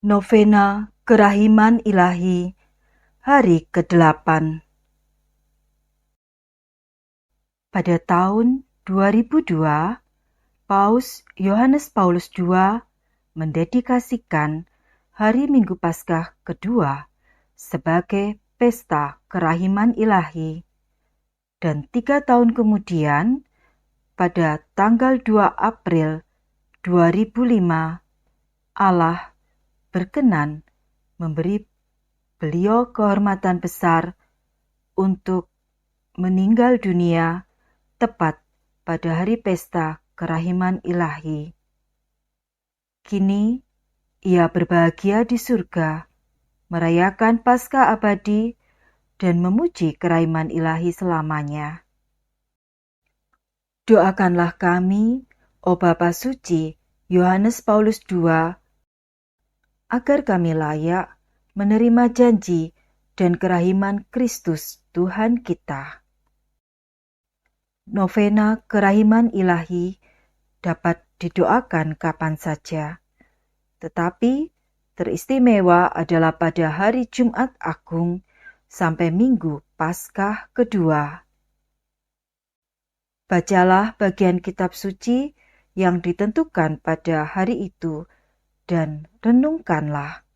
Novena Kerahiman Ilahi, hari ke-8. Pada tahun 2002, Paus Yohanes Paulus II mendedikasikan Hari Minggu Paskah kedua sebagai Pesta Kerahiman Ilahi. Dan 3 tahun kemudian, pada tanggal 2 April 2005, Allah berkenan memberi beliau kehormatan besar untuk meninggal dunia tepat pada hari pesta kerahiman ilahi. Kini ia berbahagia di surga, merayakan Paskah abadi dan memuji kerahiman ilahi selamanya. Doakanlah kami, O Bapa Suci Yohanes Paulus II, agar kami layak menerima janji dan kerahiman Kristus Tuhan kita. Novena Kerahiman Ilahi dapat didoakan kapan saja, tetapi teristimewa adalah pada hari Jumat Agung sampai Minggu Paskah kedua. Bacalah bagian kitab suci yang ditentukan pada hari itu dan renungkanlah.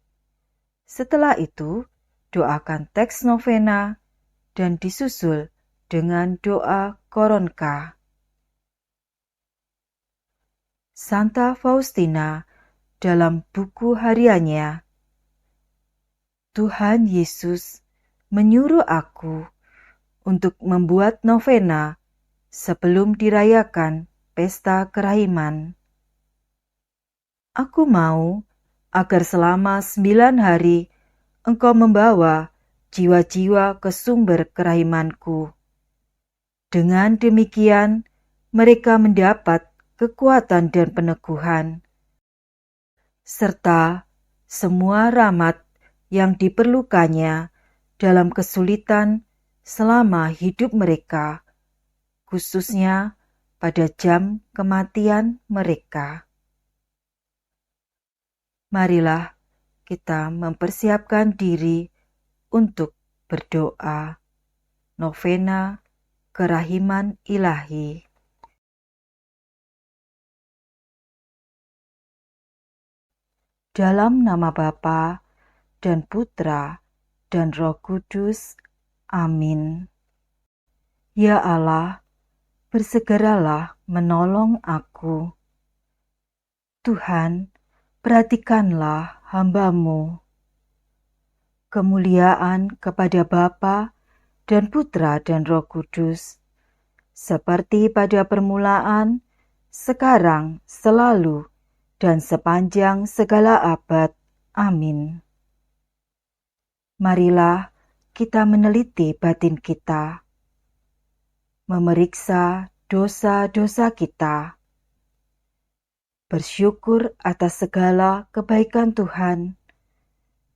Setelah itu, doakan teks novena dan disusul dengan doa koronka. Santa Faustina dalam buku hariannya, Tuhan Yesus menyuruh aku untuk membuat novena sebelum dirayakan pesta kerahiman. Aku mau agar selama 9 hari engkau membawa jiwa-jiwa ke sumber kerahimanku. Dengan demikian, mereka mendapat kekuatan dan peneguhan, serta semua rahmat yang diperlukannya dalam kesulitan selama hidup mereka, khususnya pada jam kematian mereka. Marilah kita mempersiapkan diri untuk berdoa. Novena Kerahiman Ilahi. Dalam nama Bapa dan Putra dan Roh Kudus. Amin. Ya Allah, bersegeralah menolong aku. Tuhan, perhatikanlah hamba-Mu. Kemuliaan kepada Bapa dan Putra dan Roh Kudus, seperti pada permulaan, sekarang, selalu, dan sepanjang segala abad. Amin. Marilah kita meneliti batin kita, memeriksa dosa-dosa kita, bersyukur atas segala kebaikan Tuhan,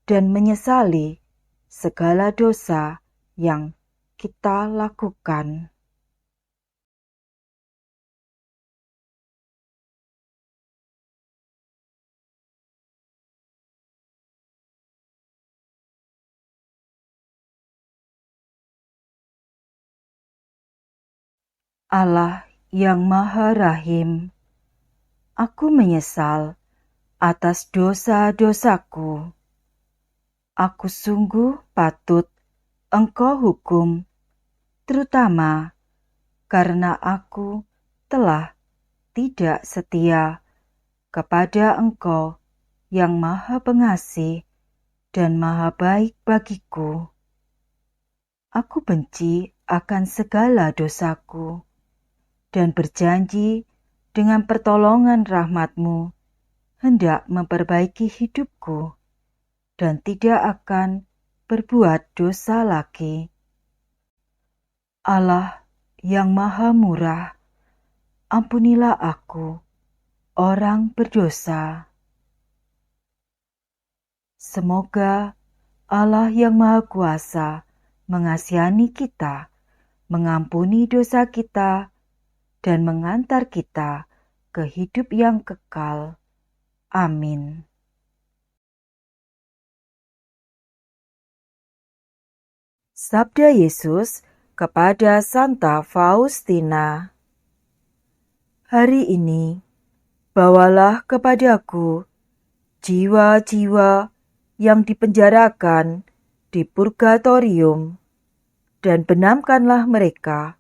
dan menyesali segala dosa yang kita lakukan. Allah yang Maha Rahim, aku menyesal atas dosa-dosaku. Aku sungguh patut Engkau hukum, terutama karena aku telah tidak setia kepada Engkau yang Maha Pengasih dan Maha Baik bagiku. Aku benci akan segala dosaku dan berjanji dengan pertolongan rahmat-Mu hendak memperbaiki hidupku dan tidak akan berbuat dosa lagi. Allah yang Maha Murah, ampunilah aku, orang berdosa. Semoga Allah yang Maha Kuasa mengasihani kita, mengampuni dosa kita, dan mengantar kita ke hidup yang kekal. Amin. Sabda Yesus kepada Santa Faustina. Hari ini, bawalah kepadaku jiwa-jiwa yang dipenjarakan di purgatorium, dan benamkanlah mereka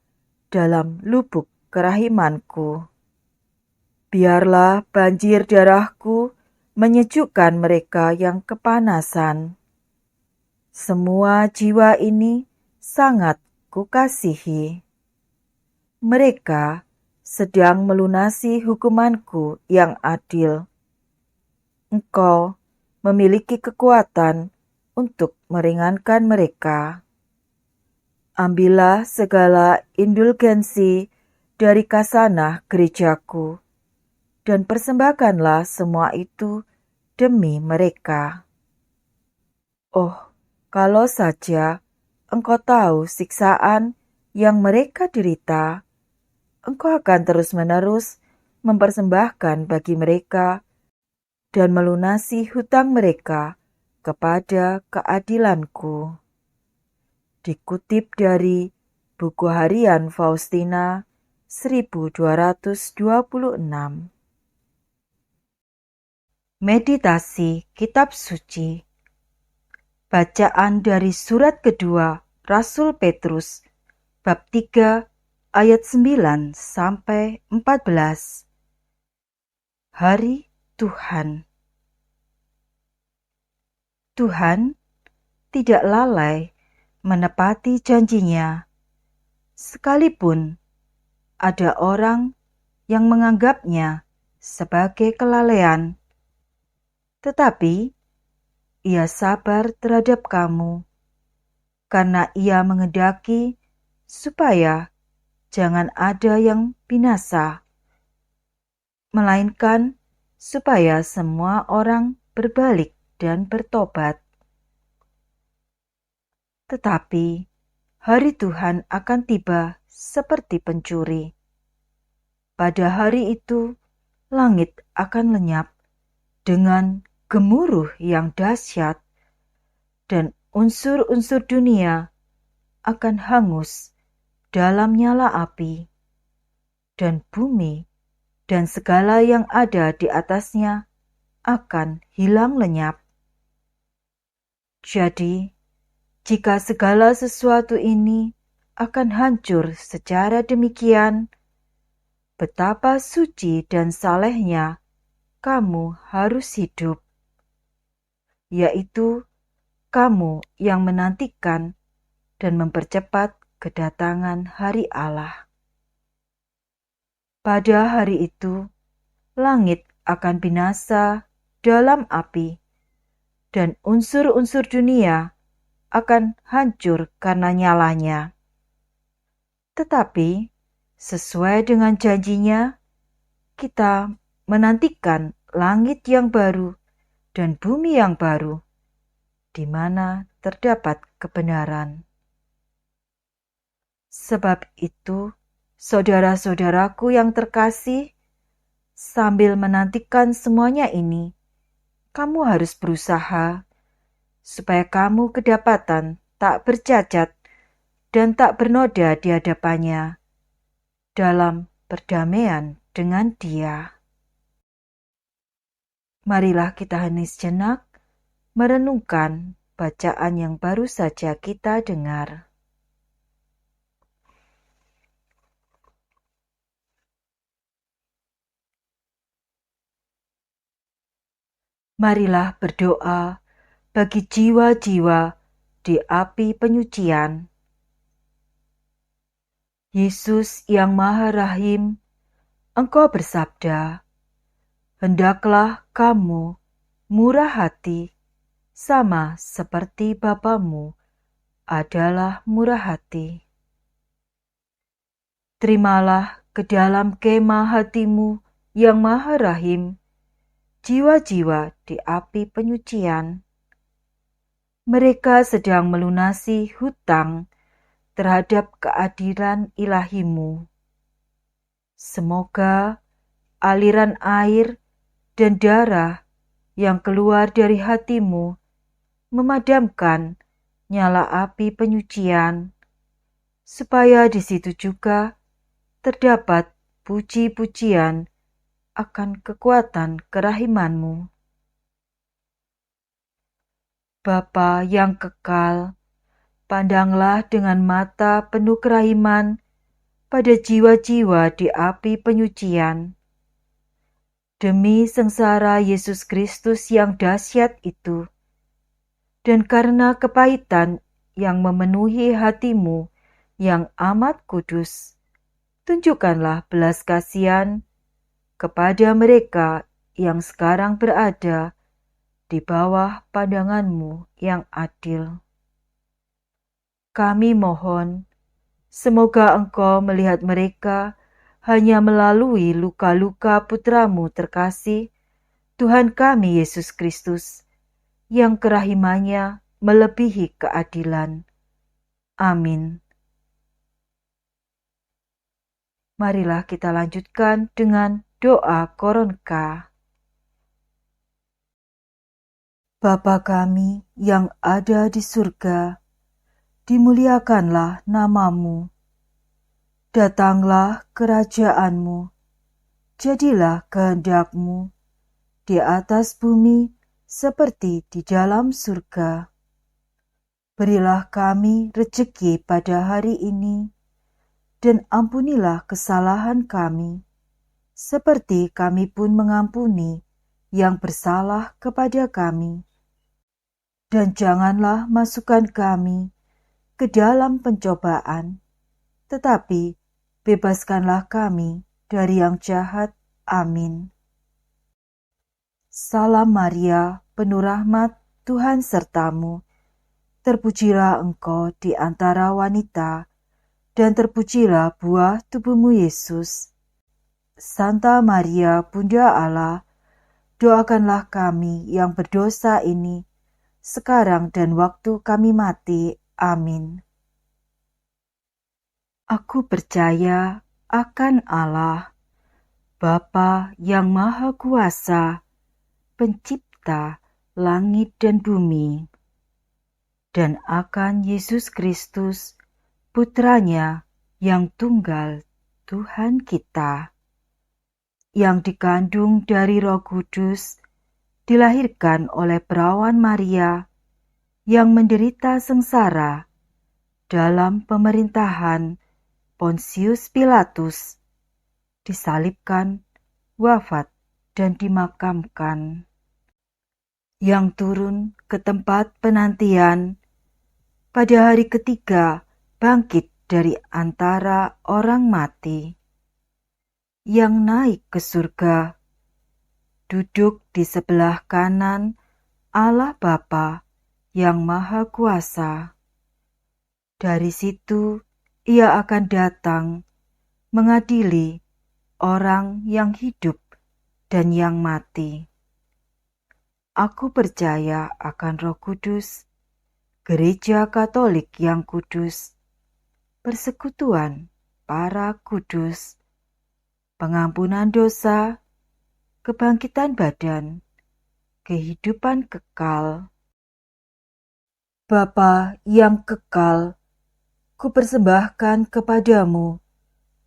dalam lubuk kerahimanku. Biarlah banjir darahku menyejukkan mereka yang kepanasan. Semua jiwa ini sangat kukasihi. Mereka sedang melunasi hukumanku yang adil. Engkau memiliki kekuatan untuk meringankan mereka. Ambillah segala indulgensi dari kasanah gerejaku, dan persembahkanlah semua itu demi mereka. Oh, kalau saja engkau tahu siksaan yang mereka derita, engkau akan terus-menerus mempersembahkan bagi mereka dan melunasi hutang mereka kepada keadilanku. Dikutip dari Buku Harian Faustina 1226. Meditasi Kitab Suci. Bacaan dari surat kedua Rasul Petrus bab 3 ayat 9 sampai 14. Hari Tuhan. Tuhan tidak lalai menepati janjinya, sekalipun ada orang yang menganggapnya sebagai kelalaian. Tetapi Ia sabar terhadap kamu, karena Ia menghendaki supaya jangan ada yang binasa, melainkan supaya semua orang berbalik dan bertobat. Tetapi hari Tuhan akan tiba seperti pencuri. Pada hari itu, langit akan lenyap dengan gemuruh yang dahsyat, dan unsur-unsur dunia akan hangus dalam nyala api, dan bumi dan segala yang ada di atasnya akan hilang lenyap. Jadi, jika segala sesuatu ini akan hancur secara demikian, betapa suci dan salehnya kamu harus hidup, yaitu kamu yang menantikan dan mempercepat kedatangan hari Allah. Pada hari itu, langit akan binasa dalam api, dan unsur-unsur dunia akan hancur karena nyalanya. Tetapi, sesuai dengan janjinya, kita menantikan langit yang baru dan bumi yang baru, di mana terdapat kebenaran. Sebab itu, saudara-saudaraku yang terkasih, sambil menantikan semuanya ini, kamu harus berusaha supaya kamu kedapatan tak bercacat dan tak bernoda di hadapannya dalam perdamaian dengan Dia. Marilah kita hening sejenak merenungkan bacaan yang baru saja kita dengar. Marilah berdoa bagi jiwa-jiwa di api penyucian. Yesus yang Maha Rahim, Engkau bersabda, "Hendaklah kamu murah hati, sama seperti Bapamu adalah murah hati." Terimalah ke dalam kemah hatimu yang Maha Rahim, jiwa-jiwa di api penyucian. Mereka sedang melunasi hutang terhadap keadilan ilahimu. Semoga aliran air dan darah yang keluar dari hatimu memadamkan nyala api penyucian, supaya di situ juga terdapat puji-pujian akan kekuatan kerahiman-Mu. Bapa yang kekal, pandanglah dengan mata penuh kerahiman pada jiwa-jiwa di api penyucian. Demi sengsara Yesus Kristus yang dahsyat itu, dan karena kepahitan yang memenuhi hati-Mu yang amat kudus, tunjukkanlah belas kasihan kepada mereka yang sekarang berada di bawah pandangan-Mu yang adil. Kami mohon, semoga Engkau melihat mereka hanya melalui luka-luka putra-Mu terkasih, Tuhan kami Yesus Kristus, yang kerahimannya melebihi keadilan. Amin. Marilah kita lanjutkan dengan doa koronka. Bapa kami yang ada di surga, dimuliakanlah nama-Mu. Datanglah kerajaan-Mu, jadilah kehendak-Mu di atas bumi seperti di dalam surga. Berilah kami rejeki pada hari ini, dan ampunilah kesalahan kami, seperti kami pun mengampuni yang bersalah kepada kami. Dan janganlah masukkan kami ke dalam pencobaan, tetapi bebaskanlah kami dari yang jahat. Amin. Salam Maria, penuh rahmat, Tuhan sertamu. Terpujilah Engkau di antara wanita, dan terpujilah buah tubuh-Mu Yesus. Santa Maria, Bunda Allah, doakanlah kami yang berdosa ini, sekarang dan waktu kami mati. Amin. Aku percaya akan Allah, Bapa yang Maha Kuasa, Pencipta langit dan bumi, dan akan Yesus Kristus, Putranya yang tunggal, Tuhan kita, yang dikandung dari Roh Kudus, dilahirkan oleh perawan Maria, yang menderita sengsara dalam pemerintahan Pontius Pilatus, disalibkan, wafat, dan dimakamkan, yang turun ke tempat penantian, pada hari ketiga bangkit dari antara orang mati, yang naik ke surga, duduk di sebelah kanan Allah Bapa yang Maha Kuasa. Dari situ Ia akan datang mengadili orang yang hidup dan yang mati. Aku percaya akan Roh Kudus, Gereja Katolik yang kudus, persekutuan para kudus, pengampunan dosa, kebangkitan badan, kehidupan kekal. Bapa yang kekal, kupersembahkan kepadamu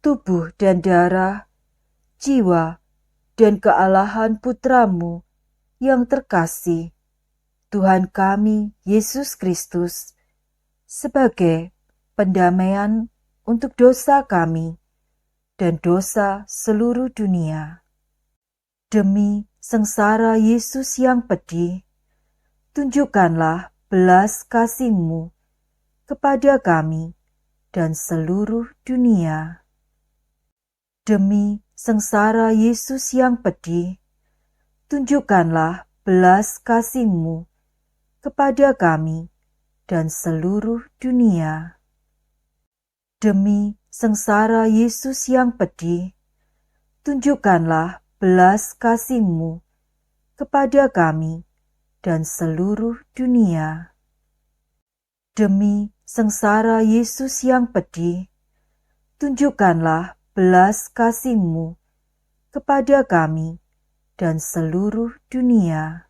tubuh dan darah, jiwa dan kealahan Putramu yang terkasih, Tuhan kami Yesus Kristus, sebagai pendamaian untuk dosa kami dan dosa seluruh dunia. Demi sengsara Yesus yang pedih, tunjukkanlah belas kasih-Mu kepada kami dan seluruh dunia. Demi sengsara Yesus yang pedih, tunjukkanlah belas kasih-Mu kepada kami dan seluruh dunia. Demi sengsara Yesus yang pedih, tunjukkanlah belas kasih-Mu kepada kami dan seluruh dunia. Demi sengsara Yesus yang pedih, tunjukkanlah belas kasih-Mu kepada kami dan seluruh dunia.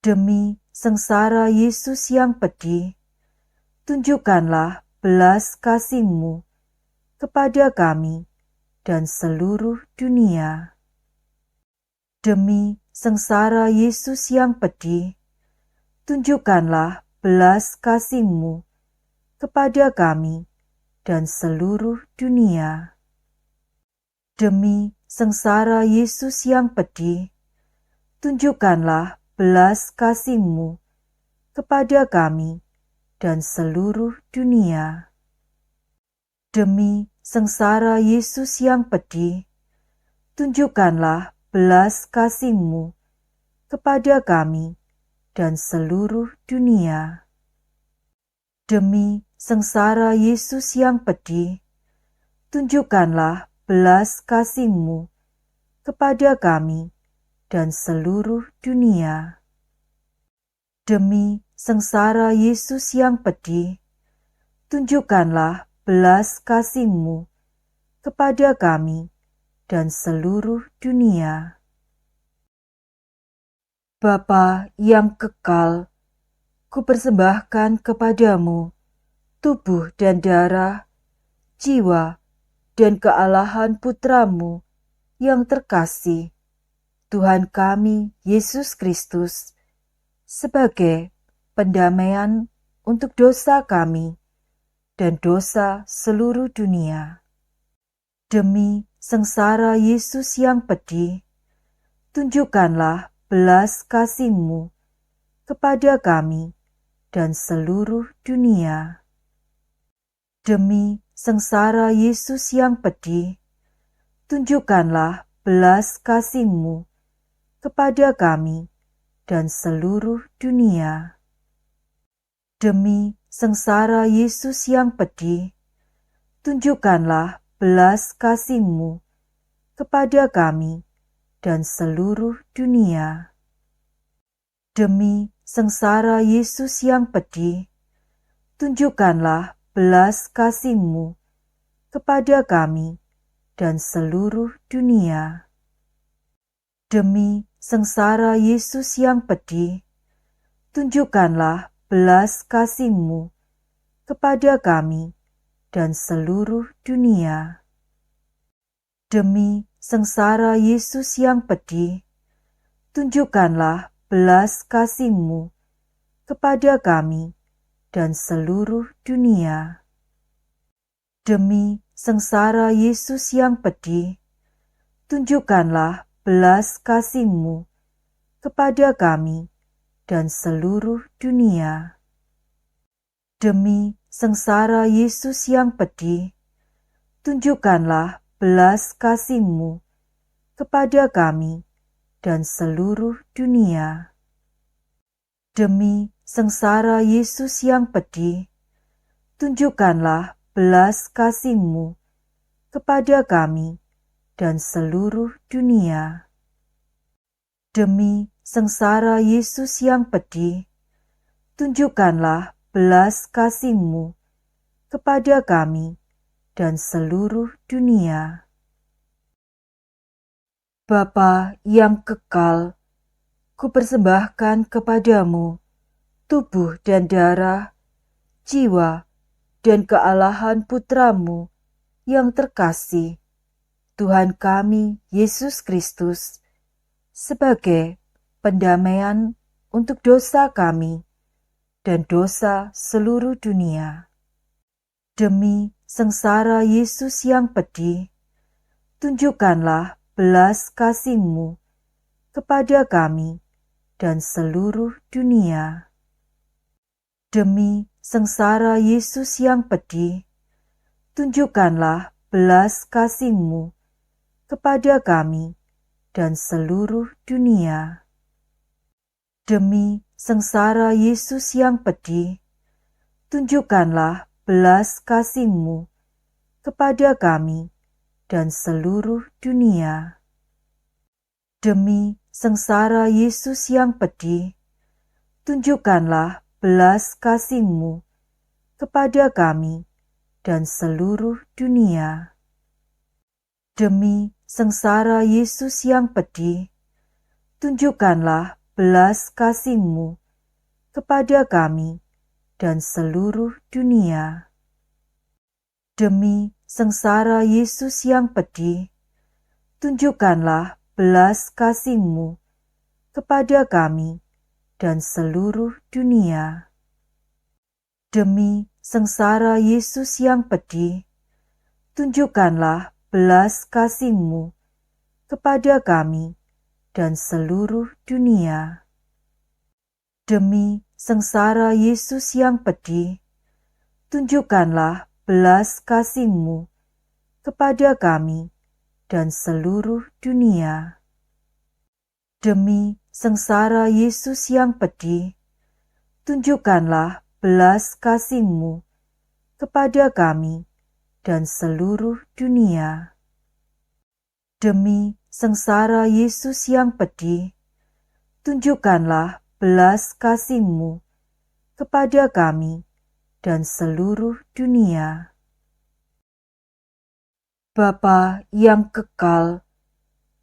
Demi sengsara Yesus yang pedih, tunjukkanlah belas kasih-Mu kepada kami dan seluruh dunia. Demi sengsara Yesus yang pedih, tunjukkanlah belas kasih-Mu kepada kami dan seluruh dunia. Demi sengsara Yesus yang pedih, tunjukkanlah belas kasih-Mu kepada kami dan seluruh dunia. Demi sengsara Yesus yang pedih, tunjukkanlah belas kasih-Mu kepada kami dan seluruh dunia. Demi sengsara Yesus yang pedih, tunjukkanlah belas kasih-Mu kepada kami dan seluruh dunia. Demi sengsara Yesus yang pedih, tunjukkanlah belas kasih-Mu kepada kami dan seluruh dunia. Bapa yang kekal, kupersembahkan kepadamu tubuh dan darah, jiwa dan kealahan Putramu yang terkasih, Tuhan kami Yesus Kristus, sebagai pendamaian untuk dosa kami dan dosa seluruh dunia. Demi sengsara Yesus yang pedih, tunjukkanlah belas kasih-Mu kepada kami dan seluruh dunia. Demi sengsara Yesus yang pedih, tunjukkanlah belas kasih-Mu kepada kami dan seluruh dunia. Demi sengsara Yesus yang pedih, tunjukkanlah belas kasih-Mu kepada kami dan seluruh dunia. Demi sengsara Yesus yang pedih, tunjukkanlah belas kasih-Mu kepada kami dan seluruh dunia. Demi sengsara Yesus yang pedih, tunjukkanlah belas kasih-Mu kepada kami dan seluruh dunia. Demi sengsara Yesus yang pedih, tunjukkanlah belas kasih-Mu kepada kami dan seluruh dunia. Demi sengsara Yesus yang pedih, tunjukkanlah belas kasih-Mu kepada kami dan seluruh dunia. Demi sengsara Yesus yang pedih, tunjukkanlah belas kasih-Mu kepada kami dan seluruh dunia. Demi sengsara Yesus yang pedih, tunjukkanlah belas kasih-Mu kepada kami dan seluruh dunia. Demi sengsara Yesus yang pedih, tunjukkanlah belas kasih-Mu kepada kami dan seluruh dunia. Bapa yang kekal, kupersembahkan kepadamu tubuh dan darah, jiwa dan kealahan Putramu yang terkasih, Tuhan kami Yesus Kristus, sebagai pendamaian untuk dosa kami dan dosa seluruh dunia. Demi sengsara Yesus yang pedih, tunjukkanlah belas kasih-Mu kepada kami dan seluruh dunia. Demi sengsara Yesus yang pedih, tunjukkanlah belas kasih-Mu kepada kami dan seluruh dunia. Demi sengsara Yesus yang pedih, tunjukkanlah belas kasih-Mu kepada kami dan seluruh dunia. Demi sengsara Yesus yang pedih, tunjukkanlah belas kasih-Mu kepada kami dan seluruh dunia. Demi sengsara Yesus yang pedih, tunjukkanlah belas kasih-Mu kepada kami dan seluruh dunia. Demi sengsara Yesus yang pedih, tunjukkanlah belas kasih-Mu kepada kami dan seluruh dunia. Demi sengsara Yesus yang pedih, tunjukkanlah belas kasih-Mu kepada kami dan seluruh dunia. Demi sengsara Yesus yang pedih, tunjukkanlah belas kasih-Mu kepada kami dan seluruh dunia. Demi sengsara Yesus yang pedih, tunjukkanlah belas kasih-Mu kepada kami dan seluruh dunia. Demi sengsara Yesus yang pedih, tunjukkanlah belas kasih-Mu kepada kami dan seluruh dunia. Bapa yang kekal,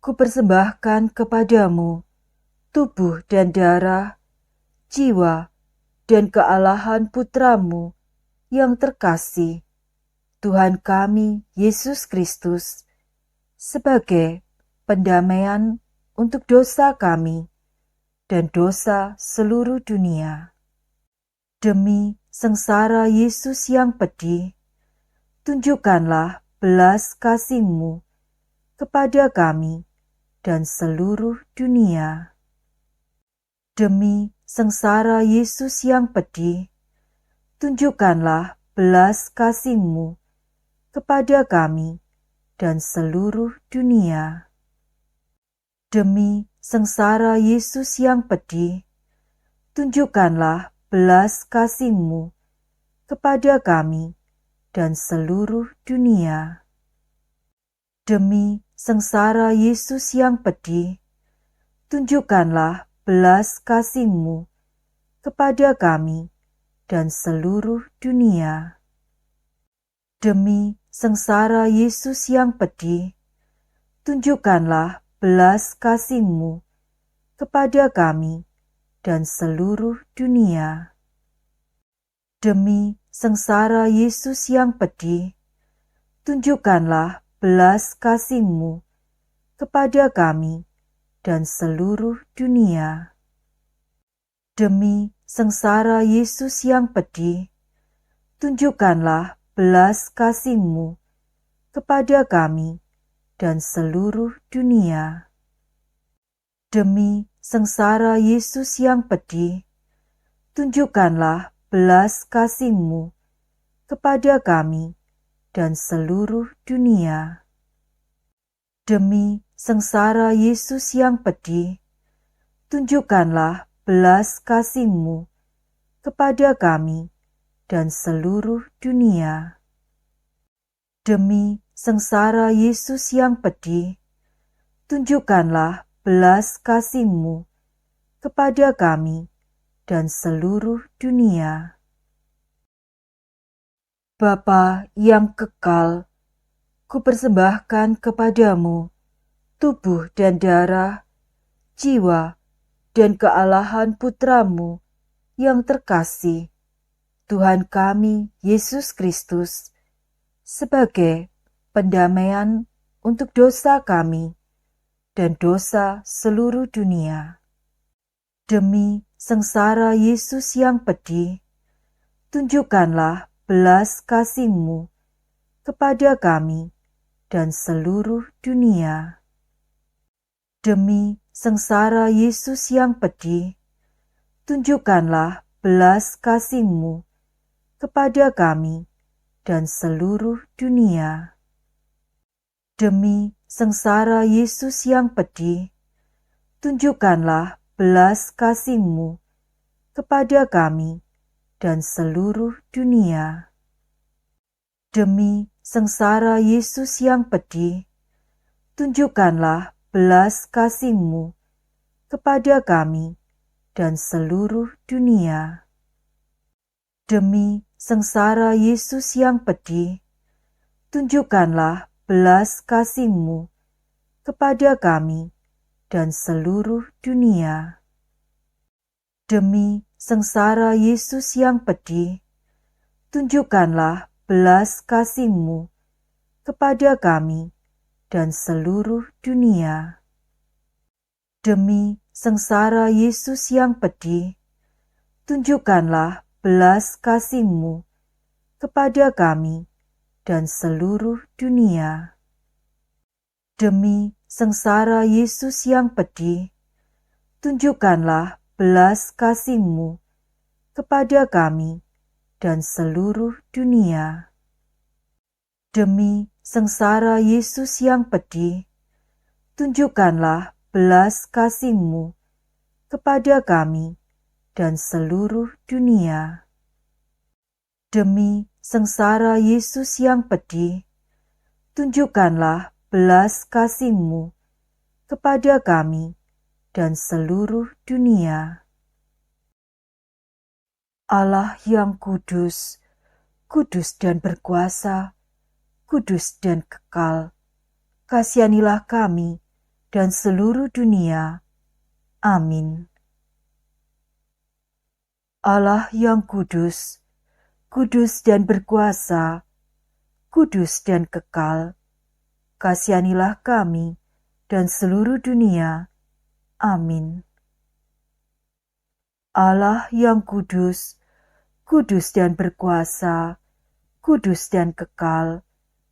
kupersembahkan kepadamu tubuh dan darah, jiwa dan kealahan Putra-Mu yang terkasih, Tuhan kami Yesus Kristus, sebagai pendamaian untuk dosa kami dan dosa seluruh dunia. Demi sengsara Yesus yang pedih, tunjukkanlah belas kasih-Mu kepada kami dan seluruh dunia. Demi sengsara Yesus yang pedih, tunjukkanlah belas kasih-Mu kepada kami dan seluruh dunia. Demi sengsara Yesus yang pedih, tunjukkanlah belas kasih-Mu kepada kami dan seluruh dunia. Demi sengsara Yesus yang pedih, tunjukkanlah belas kasih-Mu kepada kami dan seluruh dunia. Demi sengsara Yesus yang pedih, tunjukkanlah belas kasih-Mu kepada kami dan seluruh dunia. Demi sengsara Yesus yang pedih, tunjukkanlah belas kasih-Mu kepada kami dan seluruh dunia. Demi sengsara Yesus yang pedih, tunjukkanlah belas kasih-Mu kepada kami dan seluruh dunia. Demi sengsara Yesus yang pedih, tunjukkanlah belas kasih-Mu kepada kami dan seluruh dunia. Demi sengsara Yesus yang pedih, tunjukkanlah belas kasih-Mu kepada kami dan seluruh dunia. Demi sengsara Yesus yang pedih, tunjukkanlah belas kasih-Mu kepada kami dan seluruh dunia. Bapa yang kekal, kupersembahkan kepadamu tubuh dan darah, jiwa dan kealahan Putra-Mu yang terkasih, Tuhan kami Yesus Kristus, sebagai pendamaian untuk dosa kami dan dosa seluruh dunia. Demi sengsara Yesus yang pedih, tunjukkanlah belas kasih-Mu kepada kami dan seluruh dunia. Demi sengsara Yesus yang pedih, tunjukkanlah belas kasih-Mu kepada kami dan seluruh dunia. Demi sengsara Yesus yang pedih, tunjukkanlah belas kasih-Mu kepada kami dan seluruh dunia. Demi sengsara Yesus yang pedih, tunjukkanlah belas kasih-Mu kepada kami dan seluruh dunia. Demi sengsara Yesus yang pedih, tunjukkanlah belas kasih-Mu kepada kami dan seluruh dunia. Demi sengsara Yesus yang pedih, tunjukkanlah belas kasih-Mu kepada kami dan seluruh dunia. Demi sengsara Yesus yang pedih, tunjukkanlah belas kasih-Mu kepada kami dan seluruh dunia. Demi sengsara Yesus yang pedih, tunjukkanlah belas kasih-Mu kepada kami dan seluruh dunia. Demi sengsara Yesus yang pedih, tunjukkanlah belas kasih-Mu kepada kami dan seluruh dunia. Demi sengsara Yesus yang pedih, tunjukkanlah belas kasih-Mu kepada kami dan seluruh dunia. Allah yang kudus, kudus dan berkuasa, kudus dan kekal, kasihanilah kami dan seluruh dunia. Amin. Allah yang kudus, kudus dan berkuasa, kudus dan kekal, kasihanilah kami dan seluruh dunia. Amin. Allah yang kudus, kudus dan berkuasa, kudus dan kekal,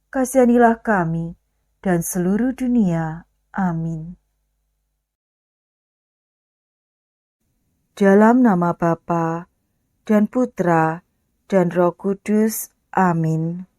kasihanilah kami dan seluruh dunia. Amin. Dalam nama Bapa dan Putra dan Roh Kudus. Amin.